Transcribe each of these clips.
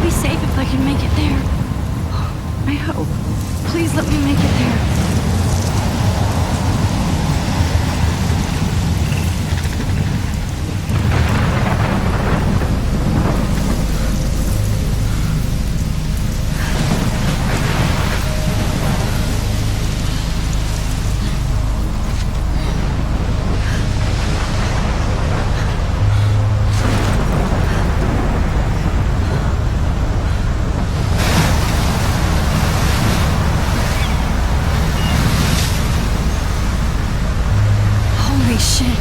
be safe if I can make it there. I hope. Please let me make it there. Holy shit.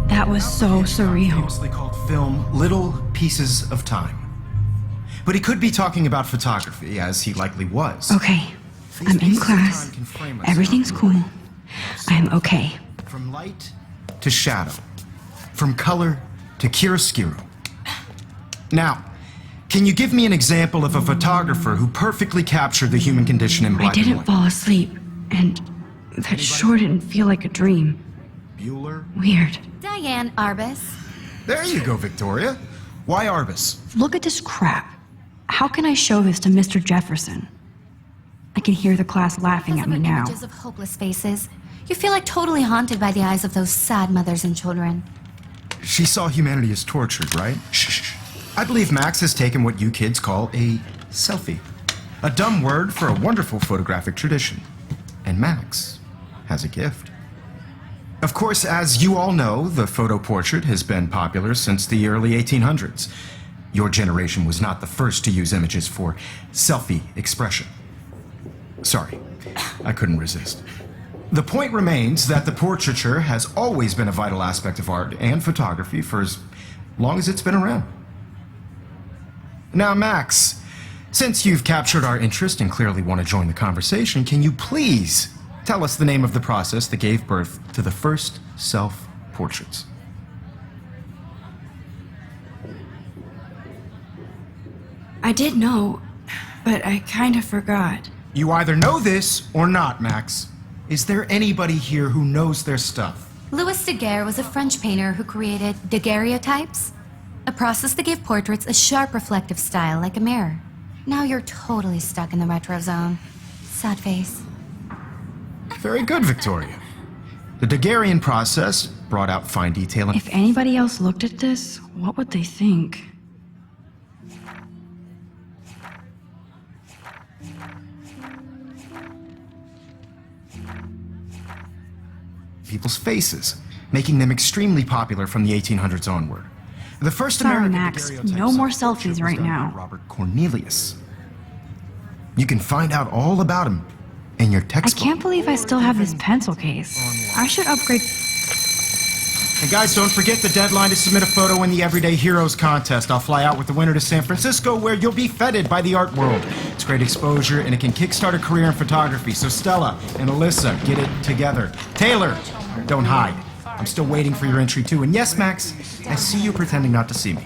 That was so surreal. Famously called film Little Pieces of Time. But he could be talking about photography, as he likely was. Okay, I'm in class. Everything's cool. I'm okay. From light to shadow. From color to chiaroscuro. Now, can you give me an example of a photographer who perfectly captured the human condition in black I didn't and white? fall asleep, and that sure didn't feel like a dream. Bueller? Weird. Diane Arbus. There you go, Victoria. Why Arbus? Look at this crap. How can I show this to Mr. Jefferson? I can hear the class laughing at me now. Images of hopeless faces. You feel like totally haunted by the eyes of those sad mothers and children. She saw humanity as tortured, right? Shh. I believe Max has taken what you kids call a selfie. A dumb word for a wonderful photographic tradition. And Max has a gift. Of course, as you all know, the photo portrait has been popular since the early 1800s. Your generation was not the first to use images for selfie expression. Sorry, I couldn't resist. The point remains that the portraiture has always been a vital aspect of art and photography for as long as it's been around. Now, Max, since you've captured our interest and clearly want to join the conversation, can you please tell us the name of the process that gave birth to the first self-portraits? I did know, but I kind of forgot. You either know this or not, Max. Is there anybody here who knows their stuff? Louis Daguerre was a French painter who created daguerreotypes, a process that gave portraits a sharp reflective style like a mirror. Now you're totally stuck in the retro zone. Sad face. Very good, Victoria. The Daguerrean process brought out fine detail and... If anybody else looked at this, what would they think? people's faces, making them extremely popular from the 1800s onward. The first Sorry, American Max. daguerreotype No more self-portrait selfies was right done by now. Robert Cornelius. You can find out all about him in your I textbook. can't believe I still have this pencil case. I should upgrade. And guys, don't forget the deadline to submit a photo in the Everyday Heroes contest. I'll fly out with the winner to San Francisco, where you'll be feted by the art world. It's great exposure, and it can kickstart a career in photography. So Stella and Alyssa, get it together. Taylor, don't hide. I'm still waiting for your entry too. And yes, Max, I see you pretending not to see me.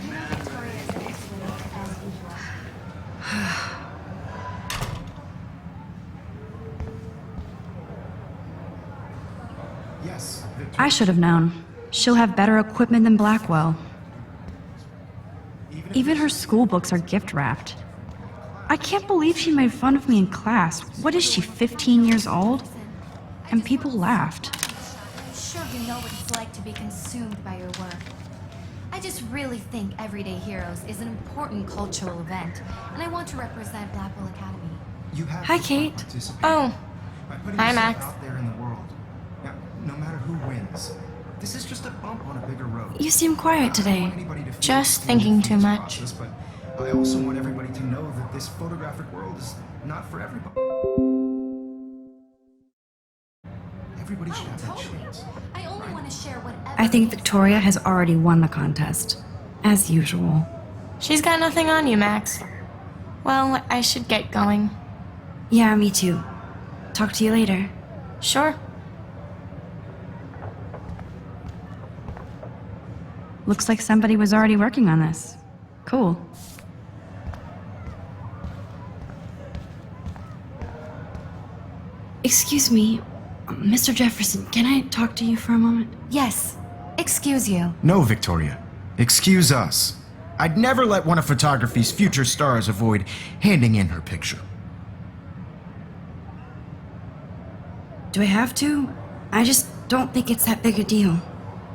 Yes, I should have known. She'll have better equipment than Blackwell. Even her school books are gift wrapped. I can't believe she made fun of me in class. What is she, 15 years old? And people laughed. I'm sure you know what it's like to be consumed by your work. I just really think Everyday Heroes is an important cultural event, and I want to represent Blackwell Academy. you have Hi, to Kate. participate Oh, by putting hi, yourself Max. out there in the world. Now, no matter who wins, this is just a bump on a bigger road. You seem quiet today. Just thinking too much. But I also want everybody to know that this photographic world is not for everybody. Everybody should have that chance. I only want to share whatever. I think Victoria has already won the contest. As usual. She's got nothing on you, Max. Well, I should get going. Yeah, me too. Talk to you later. Sure. Looks like somebody was already working on this. Cool. Excuse me, Mr. Jefferson, can I talk to you for a moment? Yes. Excuse you. No, Victoria. Excuse us. I'd never let one of photography's future stars avoid handing in her picture. Do I have to? I just don't think it's that big a deal.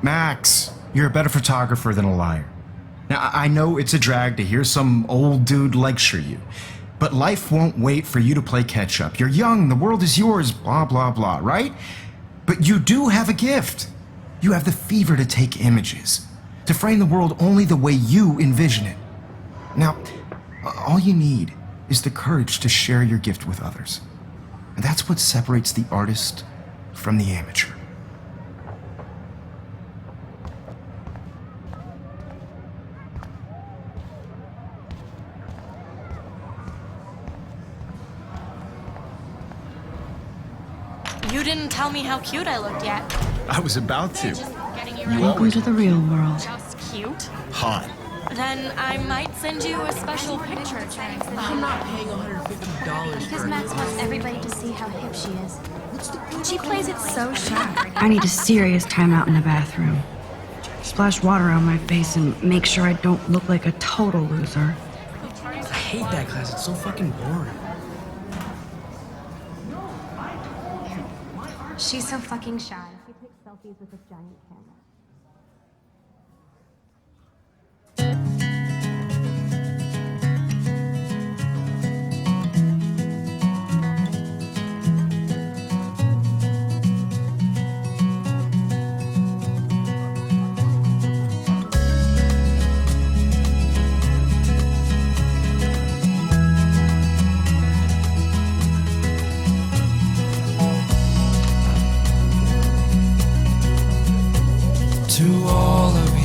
Max, you're a better photographer than a liar. Now, I know it's a drag to hear some old dude lecture you, but life won't wait for you to play catch up. You're young, the world is yours, blah, blah, blah, right? But you do have a gift. You have the fever to take images, to frame the world only the way you envision it. Now, all you need is the courage to share your gift with others. And that's what separates the artist from the amateur. You didn't tell me how cute I looked yet. I was about to. Just getting you You ready. Welcome to the real world. Just cute. Hot. Then I might send you a special picture. I'm not paying $150 Because for Max wants everybody to see how hip she is. She plays it so sharp. I need a serious timeout in the bathroom. Splash water on my face and make sure I don't look like a total loser. I hate that class. It's so fucking boring. She's so fucking shy. She takes selfies with a giant camera.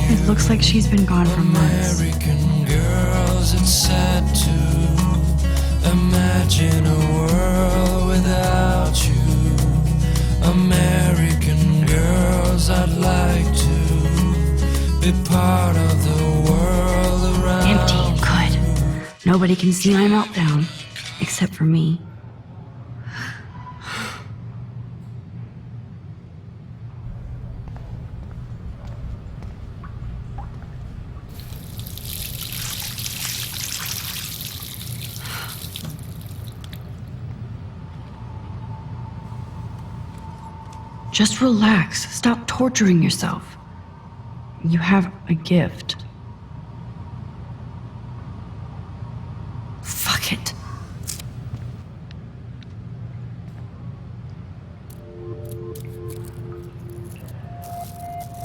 It looks like she's been gone for months. American girls, it's sad to imagine a world without you. American girls, I'd like to be part of the world around. Empty. Good. Nobody can see my meltdown, except for me. Just relax. Stop torturing yourself. You have a gift. Fuck it.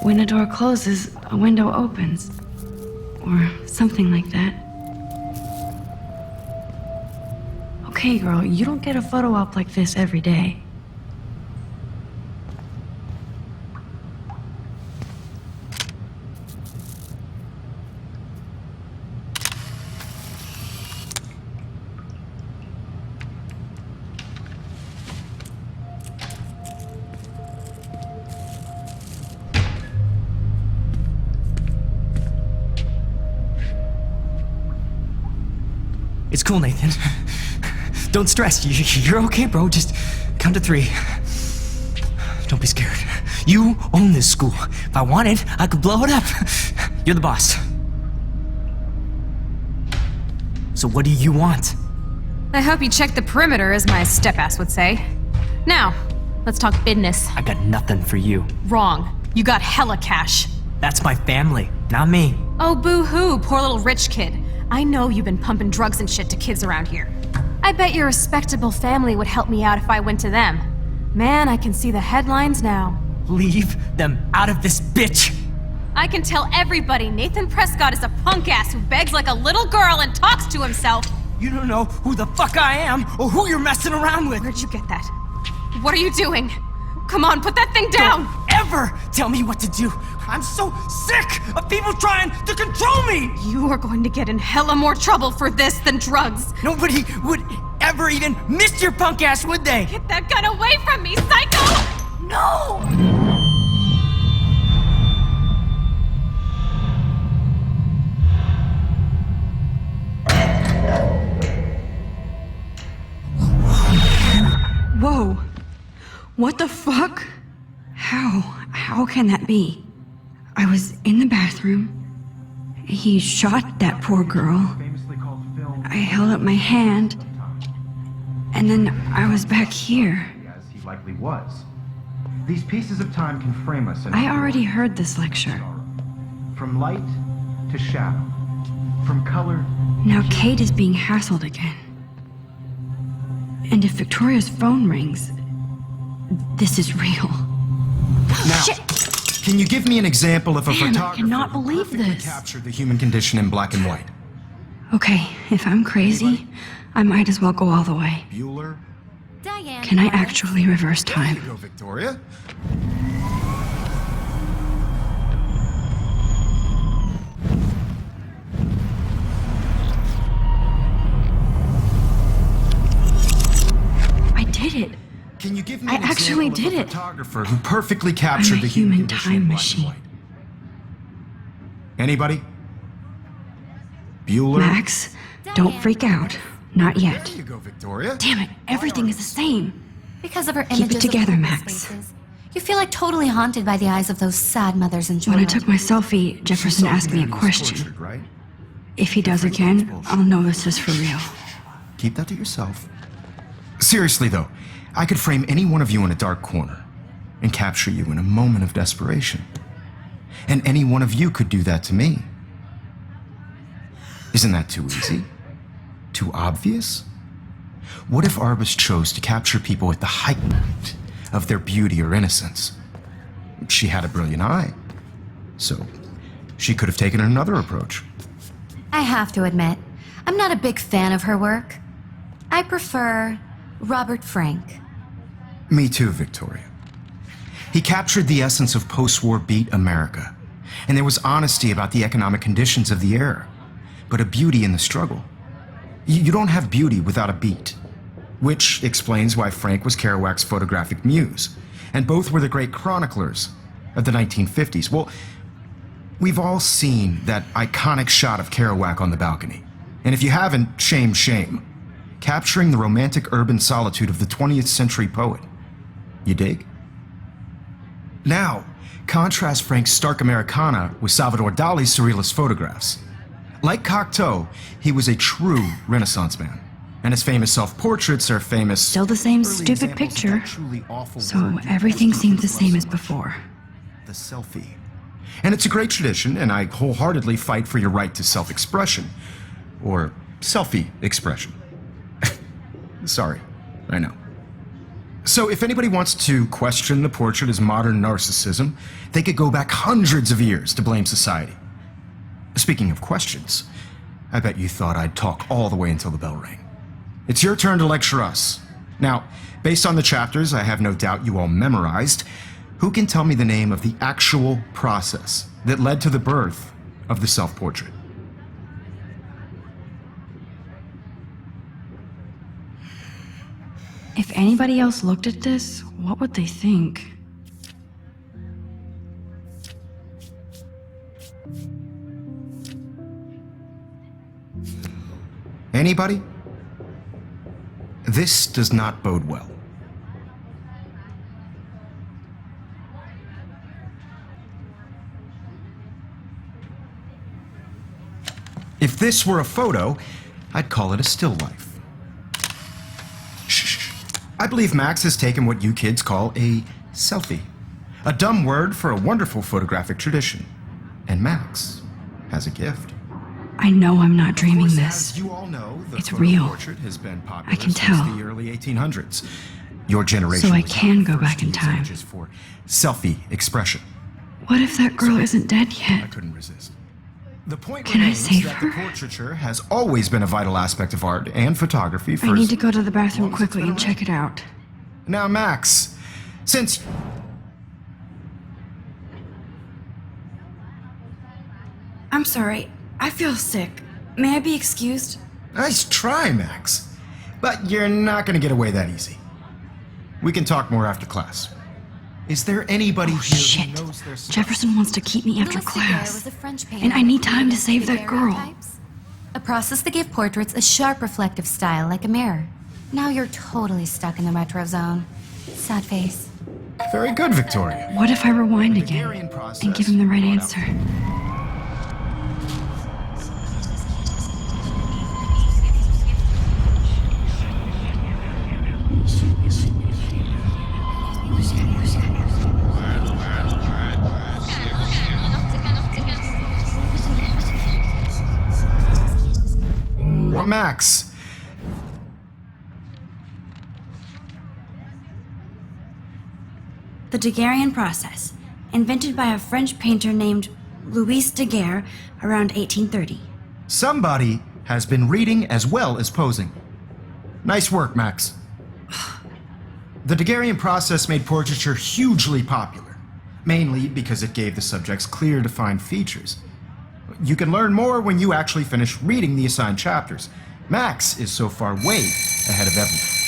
When a door closes, a window opens. Or something like that. Okay, girl, you don't get a photo op like this every day. It's cool, Nathan. Don't stress. You're okay, bro. Just count to 3. Don't be scared. You own this school. If I wanted, I could blow it up. You're the boss. So what do you want? I hope you checked the perimeter, as my step-ass would say. Now, let's talk business. I got nothing for you. Wrong. You got hella cash. That's my family, not me. Oh, boo-hoo, poor little rich kid. I know you've been pumping drugs and shit to kids around here. I bet your respectable family would help me out if I went to them. Man, I can see the headlines now. Leave them out of this bitch! I can tell everybody Nathan Prescott is a punk ass who begs like a little girl and talks to himself. You don't know who the fuck I am or who you're messing around with. Where'd you get that? What are you doing? Come on, put that thing down! Don't ever tell me what to do. I'm so sick of people trying to control me. You are going to get in hella more trouble for this than drugs. Nobody would ever even miss your punk ass, would they? Get that gun away from me, psycho! No! What the fuck? How can that be? I was in the bathroom. He shot that poor girl. I held up my hand. And then I was back here. As he likely was. These pieces of time can frame us in I already heard this lecture. from light to shadow, from color. Now Kate is being hassled again. And if Victoria's phone rings, this is real. Now, Shit! can you give me an example of a Man, I photographer cannot who believe perfectly this. captured the human condition in black and white? Okay, if I'm crazy, I might as well go all the way. Bueller? Diane. Can I actually reverse There time? you go, Victoria. I did it. Can you give me I an actually example did of a it. photographer who perfectly captured I'm a the human human condition time in black machine. and white? Anybody? Bueller? Max, don't freak out. Not yet. There you go, Victoria. Damn it, everything is the same. Because of her Keep it images together, of Max. hopeless faces, you feel like totally haunted by the eyes of those sad mothers and When I children. took my selfie, Jefferson Saw asked me a humanity was question. tortured, right? If he does again, I'll know this is for real. Keep that to yourself. Seriously, though, I could frame any one of you in a dark corner and capture you in a moment of desperation. And any one of you could do that to me. Isn't that too easy? Too obvious? What if Arbus chose to capture people at the height of their beauty or innocence? She had a brilliant eye, so she could have taken another approach. I have to admit, I'm not a big fan of her work. I prefer Robert Frank. Me too, Victoria. He captured the essence of post-war beat America, and there was honesty about the economic conditions of the era, but a beauty in the struggle. You don't have beauty without a beat, which explains why Frank was Kerouac's photographic muse, and both were the great chroniclers of the 1950s. Well, we've all seen that iconic shot of Kerouac on the balcony, and if you haven't, shame, shame. Capturing the romantic urban solitude of the 20th century poet. You dig? Now, contrast Frank's stark Americana with Salvador Dali's surrealist photographs. Like Cocteau, he was a true Renaissance man, and his famous self-portraits are famous. Still the same early stupid examples of picture. that truly awful So word everything used seems the to same as us. before. The selfie. And it's a great tradition, and I wholeheartedly fight for your right to self-expression. Or selfie expression. Sorry, I know. So if anybody wants to question the portrait as modern narcissism, they could go back hundreds of years to blame society. Speaking of questions, I bet you thought I'd talk all the way until the bell rang. It's your turn to lecture us. Now, based on the chapters I have no doubt you all memorized, who can tell me the name of the actual process that led to the birth of the self-portrait? If anybody else looked at this, what would they think? Anybody? This does not bode well. If this were a photo, I'd call it a still life. Shh. I believe Max has taken what you kids call a selfie. A dumb word for a wonderful photographic tradition. And Max has a gift. I know I'm not dreaming Of course, this. as you all know, the It's photo real. portrait has been popular I can since tell. the early 1800s. Your generation So I was can not go the first back in to use time. images for selfie expression. What if that girl isn't dead I yet? couldn't resist. The point Can I remains save that her? the portraiture has always been a vital aspect of art and photography for I need as to go to the bathroom long as it's quickly been and check it out. Now, Max, since I'm sorry. I feel sick. May I be excused? nice try, Max, but you're not going to get away that easy. We can talk more after class. Is there anybody Oh, here shit. who knows their stuff? Jefferson wants to keep me after Louis Daguerre class. was a French painter And I need who time to created save that girl. daguerreotypes, a process that gave portraits a sharp reflective style like a mirror. Now you're totally stuck in the retro zone. Sad face. Very good, Victoria. What if I rewind The again Hungarian process and give him the right brought answer? Max, The Daguerrean process, invented by a French painter named Louis Daguerre around 1830. somebody has been reading as well as posing. Nice work, Max. The Daguerrean process made portraiture hugely popular, mainly because it gave the subjects clear, defined features. You can learn more when you actually finish reading the assigned chapters. Max is so far way ahead of everyone.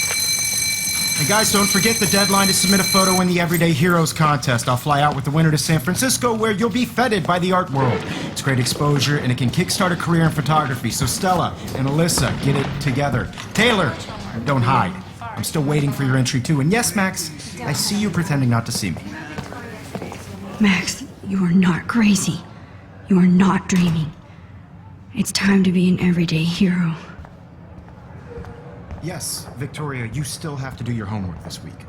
And guys, don't forget the deadline to submit a photo in the Everyday Heroes contest. I'll fly out with the winner to San Francisco, where you'll be feted by the art world. It's great exposure, and it can kickstart a career in photography. So Stella and Alyssa, get it together. Taylor, don't hide. I'm still waiting for your entry too. And yes, Max, I see you pretending not to see me. Max, you are not crazy. You are not dreaming. It's time to be an everyday hero. Yes, Victoria, you still have to do your homework this week.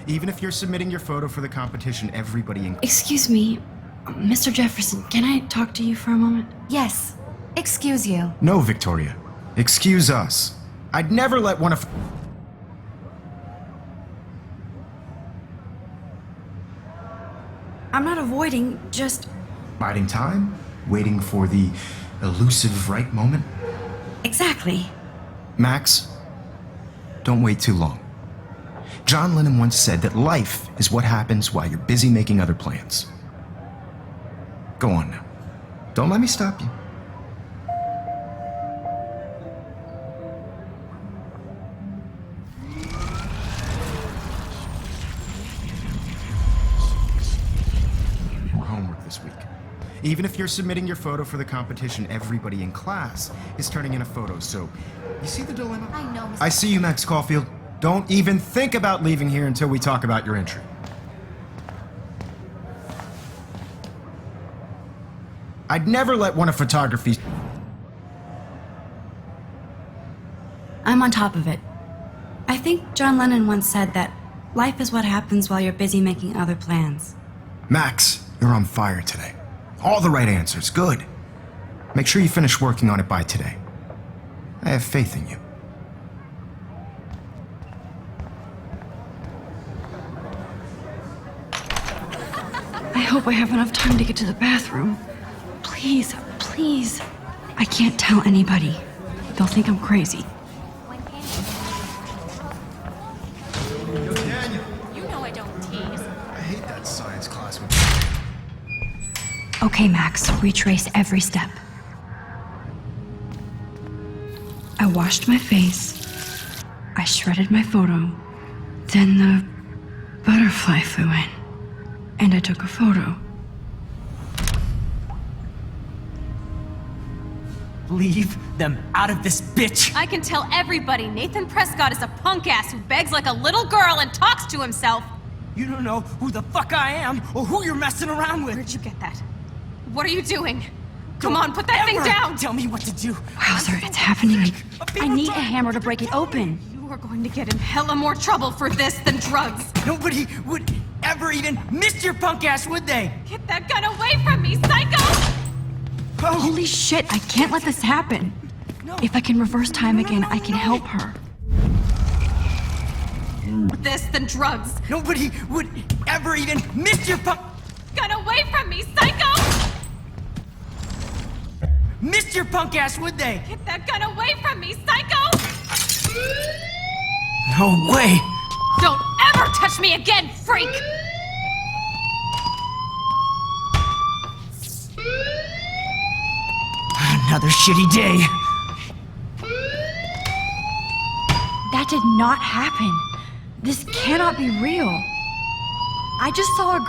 Even if you're submitting your photo for the competition, everybody in... Excuse me, Mr. Jefferson, can I talk to you for a moment? Yes. Excuse you. No, Victoria. Excuse us. I'd never let one of... I'm not avoiding, just... Biding time? Waiting for the elusive right moment? Exactly. Max, don't wait too long. John Lennon once said that life is what happens while you're busy making other plans. Go on now. Don't let me stop you. More homework this week. Even if you're submitting your photo for the competition, everybody in class is turning in a photo, so you see the dilemma? I know, Mr. I see you, Max Caulfield. Don't even think about leaving here until we talk about your entry. I'd never let one of photography's... I'm on top of it. I think John Lennon once said that life is what happens while you're busy making other plans. Max, you're on fire today. All the right answers, good. Make sure you finish working on it by today. I have faith in you. I hope I have enough time to get to the bathroom. Please, please. I can't tell anybody. They'll think I'm crazy. You know I don't tease. I hate that science class with... Okay, Max, retrace every step. I washed my face. I shredded my photo. Then the butterfly flew in. And I took a photo. Leave them out of this bitch! I can tell everybody Nathan Prescott is a punk ass who begs like a little girl and talks to himself. You don't know who the fuck I am or who you're messing around with! Where'd you get that? What are you doing? Come on, put that thing Ever down! Tell me what to do! Wowzer, it's happening. I need a hammer to break it open. You are going to get in hella more trouble for this than drugs. Nobody would ever even miss your punk ass, would they? Get that gun away from me, psycho! Oh, Holy shit, I can't let this happen. no. If I can reverse time again, I can help her. This than drugs. Nobody would ever even miss your punk... Gun away from me, psycho! Miss your punk ass, would they? Get that gun away from me, psycho! No way! Don't ever touch me again, freak! Another shitty day. That did not happen. This cannot be real. I just saw a